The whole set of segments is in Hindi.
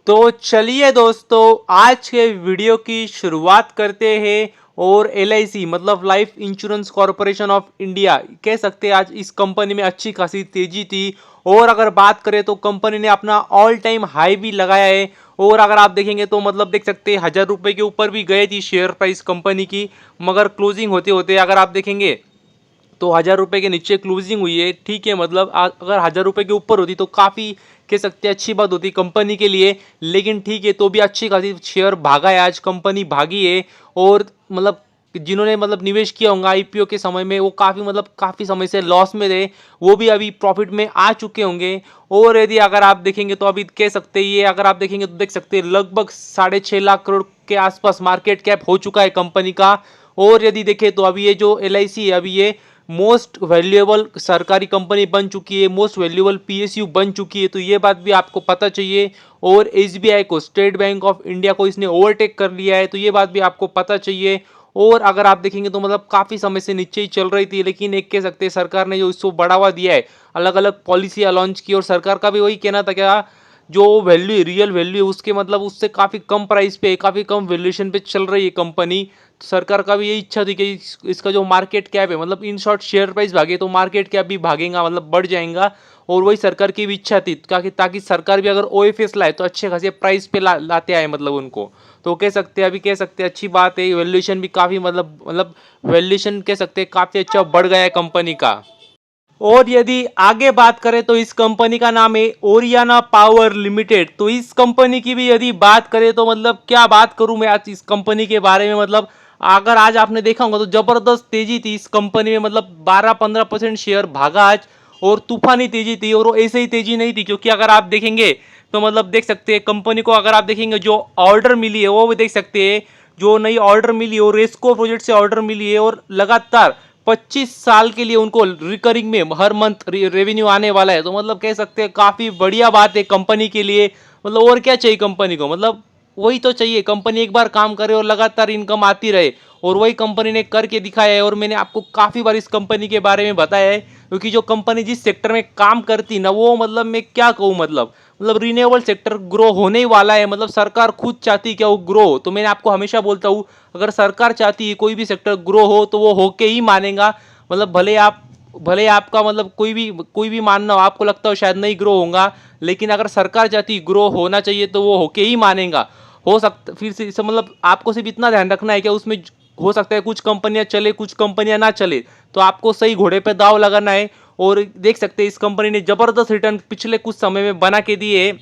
तो चलिए दोस्तों, आज के वीडियो की शुरुआत करते हैं। और LIC मतलब life insurance corporation of India कह सकते हैं, आज इस कंपनी में अच्छी खासी तेजी थी। और अगर बात करें तो कंपनी ने अपना ऑल टाइम हाई भी लगाया है। और अगर आप देखेंगे तो मतलब देख सकते हैं 1000 रुपये के ऊपर भी गई थी शेयर प्राइस कंपनी की, मगर क्लोजिंग होते होते अगर आप देखेंगे तो 1000 रुपये के नीचे क्लोजिंग हुई है। ठीक है, मतलब अगर 1000 रुपये के ऊपर होती तो काफ़ी कह सकते हैं अच्छी बात होती कंपनी के लिए। लेकिन ठीक है, तो भी अच्छी खासी शेयर भागा है, आज कंपनी भागी है। और मतलब जिन्होंने मतलब निवेश किया होगा IPO के समय में, वो काफ़ी समय से लॉस में थे, वो भी अभी प्रॉफिट में आ चुके होंगे। और यदि अगर आप देखेंगे तो अभी कह सकते हैं, ये अगर आप देखेंगे तो देख सकते हैं लगभग 6.5 लाख करोड़ के आसपास मार्केट कैप हो चुका है कंपनी का। और यदि देखें तो अभी ये जो LIC है, अभी ये मोस्ट वैल्यूएबल सरकारी कंपनी बन चुकी है, मोस्ट वैल्यूएबल PSU बन चुकी है, तो ये बात भी आपको पता चाहिए। और SBI को, स्टेट बैंक ऑफ इंडिया को इसने ओवरटेक कर लिया है, तो ये बात भी आपको पता चाहिए। और अगर आप देखेंगे तो मतलब काफ़ी समय से नीचे ही चल रही थी, लेकिन एक कह सकते हैं सरकार ने जो इसको बढ़ावा दिया है, अलग अलग पॉलिसियाँ लॉन्च की। और सरकार का भी वही कहना था क्या, जो वैल्यू रियल वैल्यू है उसके मतलब उससे काफ़ी कम प्राइस पे, काफ़ी कम वैल्यूएशन पे चल रही है कंपनी। तो सरकार का भी यही इच्छा थी कि इसका जो मार्केट कैप है, मतलब इन शॉर्ट शेयर प्राइस भागे तो मार्केट कैप भी भागेगा, मतलब बढ़ जाएगा। और वही सरकार की भी इच्छा थी ताकि सरकार भी अगर OFS लाए तो अच्छे खासे प्राइस पे लाते आए मतलब उनको। तो कह सकते हैं, अभी कह सकते हैं अच्छी बात है, वैल्यूएशन भी काफ़ी मतलब वैल्यूएशन कह सकते हैं काफ़ी अच्छा बढ़ गया है कंपनी का। और यदि आगे बात करें तो इस कंपनी का नाम है ओरियाना पावर लिमिटेड। तो इस कंपनी की भी यदि बात करें तो मतलब क्या बात करूं मैं आज इस कंपनी के बारे में। मतलब अगर आज आपने देखा होगा तो जबरदस्त तेजी थी इस कंपनी में, मतलब 12-15% शेयर भागा आज। और तूफानी तेजी थी, और वो ऐसे ही तेजी नहीं थी, क्योंकि अगर आप देखेंगे तो मतलब देख सकते हैं कंपनी को, अगर आप देखेंगे जो ऑर्डर मिली है वो भी देख सकते हैं, जो नई ऑर्डर मिली है और रेस्को प्रोजेक्ट से ऑर्डर मिली है, और लगातार 25 साल के लिए उनको रिकरिंग में हर मंथ रेवेन्यू आने वाला है। तो मतलब कह सकते हैं काफ़ी बढ़िया बात है कंपनी के लिए। मतलब और क्या चाहिए कंपनी को, मतलब वही तो चाहिए, कंपनी एक बार काम करे और लगातार इनकम आती रहे। और वही कंपनी ने करके दिखाया है। और मैंने आपको काफ़ी बार इस कंपनी के बारे में बताया है, क्योंकि जो कंपनी जिस सेक्टर में काम करती ना, वो मतलब मैं क्या कहूँ, मतलब रिन्यूएबल सेक्टर ग्रो होने ही वाला है। मतलब सरकार खुद चाहती है कि वो ग्रो हो। तो मैंने आपको हमेशा बोलता हूँ, अगर सरकार चाहती है कोई भी सेक्टर ग्रो हो तो वो होके ही मानेगा। मतलब भले आपका मतलब कोई भी मानना हो, आपको लगता हो शायद नहीं ग्रो होगा, लेकिन अगर सरकार चाहती ग्रो होना चाहिए तो वो होके ही मानेगा। हो सकता फिर से मतलब आपको सिर्फ इतना ध्यान रखना है कि उसमें हो सकता है कुछ कंपनियां चले, कुछ कंपनियां ना चले, तो आपको सही घोड़े पे दाव लगाना है। और देख सकते हैं इस कंपनी ने जबरदस्त रिटर्न पिछले कुछ समय में बना के दिए,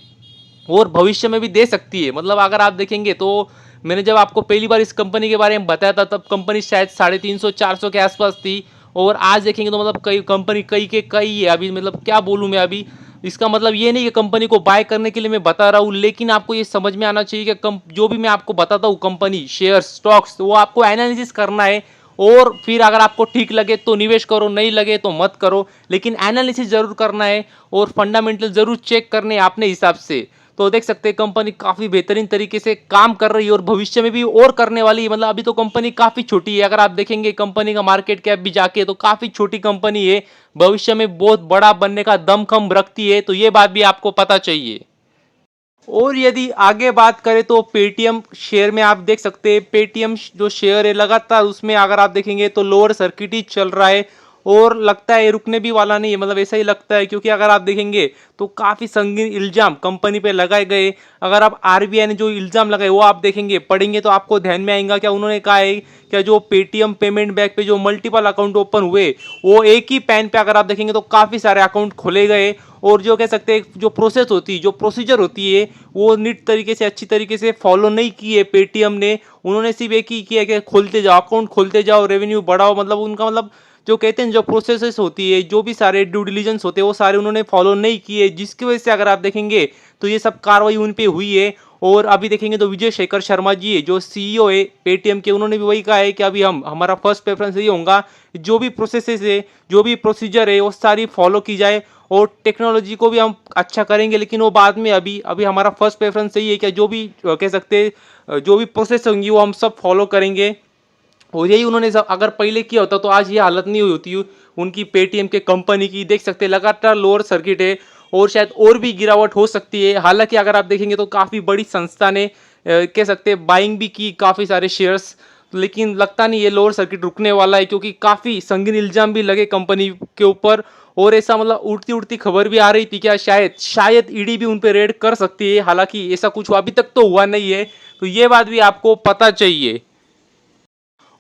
और भविष्य में भी दे सकती है। मतलब अगर आप देखेंगे तो मैंने जब आपको पहली बार इस कंपनी के बारे में बताया था, तब कंपनी शायद 350-400 के आसपास थी। और आज देखेंगे तो मतलब कई कंपनी कई के कई है अभी, मतलब क्या बोलूँ मैं अभी। इसका मतलब ये नहीं कि कंपनी को बाय करने के लिए मैं बता रहा हूँ, लेकिन आपको ये समझ में आना चाहिए कि जो भी मैं आपको बताता हूँ कंपनी शेयर स्टॉक्स, वो आपको एनालिसिस करना है। और फिर अगर आपको ठीक लगे तो निवेश करो, नहीं लगे तो मत करो, लेकिन एनालिसिस जरूर करना है। और फंडामेंटल जरूर चेक करने हैं अपने हिसाब से। तो देख सकते हैं कंपनी काफ़ी बेहतरीन तरीके से काम कर रही है, और भविष्य में भी और करने वाली है। मतलब अभी तो कंपनी काफ़ी छोटी है, अगर आप देखेंगे कंपनी का मार्केट कैप भी जाके तो काफ़ी छोटी कंपनी है, भविष्य में बहुत बड़ा बनने का दमखम रखती है, तो ये बात भी आपको पता चाहिए। और यदि आगे बात करें तो पेटीएम शेयर में आप देख सकते हैं, पेटीएम जो शेयर है लगातार उसमें अगर आप देखेंगे तो लोअर सर्किट ही चल रहा है। और लगता है रुकने भी वाला नहीं है, मतलब ऐसा ही लगता है, क्योंकि अगर आप देखेंगे तो काफ़ी संगीन इल्जाम कंपनी पे लगाए गए। अगर आप RBI ने जो इल्जाम लगाए वो आप देखेंगे पढ़ेंगे तो आपको ध्यान में आएगा, क्या उन्होंने कहा है क्या, जो पेटीएम पेमेंट बैंक पे जो मल्टीपल अकाउंट ओपन हुए, वो एक ही पैन पे अगर आप देखेंगे तो काफ़ी सारे अकाउंट खोले गए। और जो कह सकते हैं जो प्रोसेस होती है, जो प्रोसीजर होती है, वो नीट तरीके से, अच्छी तरीके से फॉलो नहीं की है पेटीएम ने। उन्होंने सिर्फ एक ही किया कि खोलते जाओ अकाउंट, खोलते जाओ, रेवेन्यू बढ़ाओ। मतलब उनका मतलब जो कहते हैं जो प्रोसेसेस होती है, जो भी सारे ड्यू डिलिजेंस होते हैं, वो सारे उन्होंने फॉलो नहीं किए, जिसकी वजह से अगर आप देखेंगे तो ये सब कार्रवाई उन पे हुई है। और अभी देखेंगे तो विजय शेखर शर्मा जी है जो CEO है पेटीएम के, उन्होंने भी वही कहा है कि अभी हमारा फर्स्ट प्रेफरेंस ये होगा, जो भी प्रोसेसेस है, जो भी प्रोसीजर है, वो सारी फॉलो की जाए। और टेक्नोलॉजी को भी हम अच्छा करेंगे, लेकिन वो बाद में, अभी अभी हमारा फर्स्ट प्रेफरेंस यही है कि जो भी कह सकते हैं जो भी प्रोसेस होंगी वो हम सब फॉलो करेंगे। और यही उन्होंने अगर पहले किया होता तो आज ये हालत नहीं हुई होती उनकी, पेटीएम के कंपनी की। देख सकते हैं लगातार लोअर सर्किट है। और शायद और भी गिरावट हो सकती है। हालांकि अगर आप देखेंगे तो काफ़ी बड़ी संस्था ने कह सकते हैं बाइंग भी की काफ़ी सारे शेयर्स, लेकिन लगता नहीं ये लोअर सर्किट रुकने वाला है, क्योंकि काफ़ी संगीन इल्जाम भी लगे कंपनी के ऊपर। और ऐसा मतलब उड़ती उड़ती खबर भी आ रही थी क्या शायद ईडी भी उन पे रेड कर सकती है। हालांकि ऐसा कुछ अभी तक तो हुआ नहीं है, तो ये बात भी आपको पता चाहिए।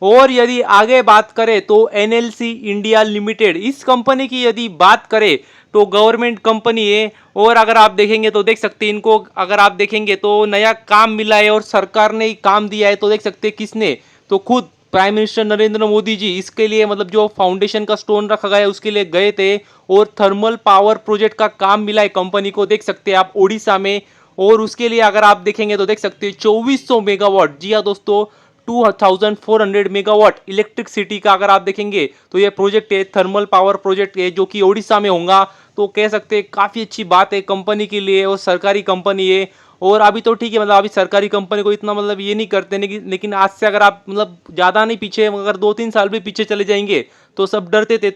और यदि आगे बात करें तो एनएलसी इंडिया लिमिटेड, इस कंपनी की यदि बात करें तो गवर्नमेंट कंपनी है। और अगर आप देखेंगे तो देख सकते हैं इनको, अगर आप देखेंगे तो नया काम मिला है और सरकार ने ही काम दिया है। तो देख सकते हैं किसने, तो खुद प्राइम मिनिस्टर नरेंद्र मोदी जी इसके लिए मतलब जो फाउंडेशन का स्टोन रखा गया है उसके लिए गए थे। और थर्मल पावर प्रोजेक्ट का काम मिला है कंपनी को, देख सकते हैं आप ओडिशा में। और उसके लिए अगर आप देखेंगे तो देख सकते हैं 2400 मेगावाट, जी हाँ दोस्तों 2400 मेगावाट इलेक्ट्रिसिटी का अगर आप देखेंगे तो ये प्रोजेक्ट है, थर्मल पावर प्रोजेक्ट है जो कि ओडिशा में होगा। तो कह सकते हैं काफ़ी अच्छी बात है कंपनी के लिए, और सरकारी कंपनी है। और अभी तो ठीक है, मतलब अभी सरकारी कंपनी को इतना मतलब ये नहीं करते, लेकिन आज से अगर आप मतलब ज़्यादा नहीं पीछे, अगर 2-3 साल भी पीछे चले जाएंगे तो सब डरते थे।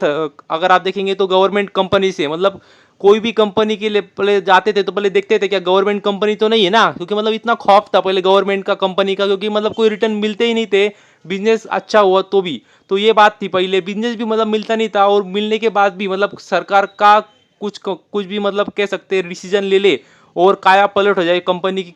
अगर आप देखेंगे तो गवर्नमेंट कंपनी से, मतलब कोई भी कंपनी के लिए पहले जाते थे तो पहले देखते थे क्या गवर्नमेंट कंपनी तो नहीं है ना, क्योंकि मतलब इतना खौफ था पहले गवर्नमेंट का कंपनी का, क्योंकि मतलब कोई रिटर्न मिलते ही नहीं थे, बिजनेस अच्छा हुआ तो भी। तो ये बात थी, पहले बिजनेस भी मतलब मिलता नहीं था, और मिलने के बाद भी मतलब सरकार का कुछ भी मतलब कह सकते हैं डिसीजन ले ले और काया पलट हो जाए कंपनी की,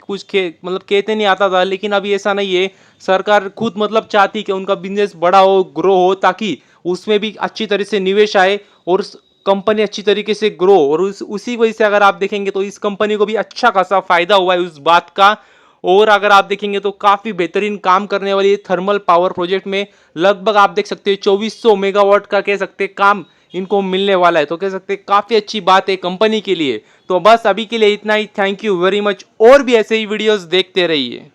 मतलब कहते नहीं आता था। लेकिन अभी ऐसा नहीं है, सरकार खुद मतलब चाहती कि उनका बिजनेस बड़ा हो, ग्रो हो, ताकि उसमें भी अच्छी तरह से निवेश आए और कंपनी अच्छी तरीके से ग्रो। और उसी वजह से अगर आप देखेंगे तो इस कंपनी को भी अच्छा खासा फायदा हुआ है उस बात का। और अगर आप देखेंगे तो काफी बेहतरीन काम करने वाली थर्मल पावर प्रोजेक्ट में लगभग आप देख सकते हैं 2400 मेगावाट का कह सकते हैं काम इनको मिलने वाला है। तो कह सकते हैं काफी अच्छी बात है कंपनी के लिए। तो बस अभी के लिए इतना ही, थैंक यू वेरी मच, और भी ऐसे ही वीडियोस देखते रहिए।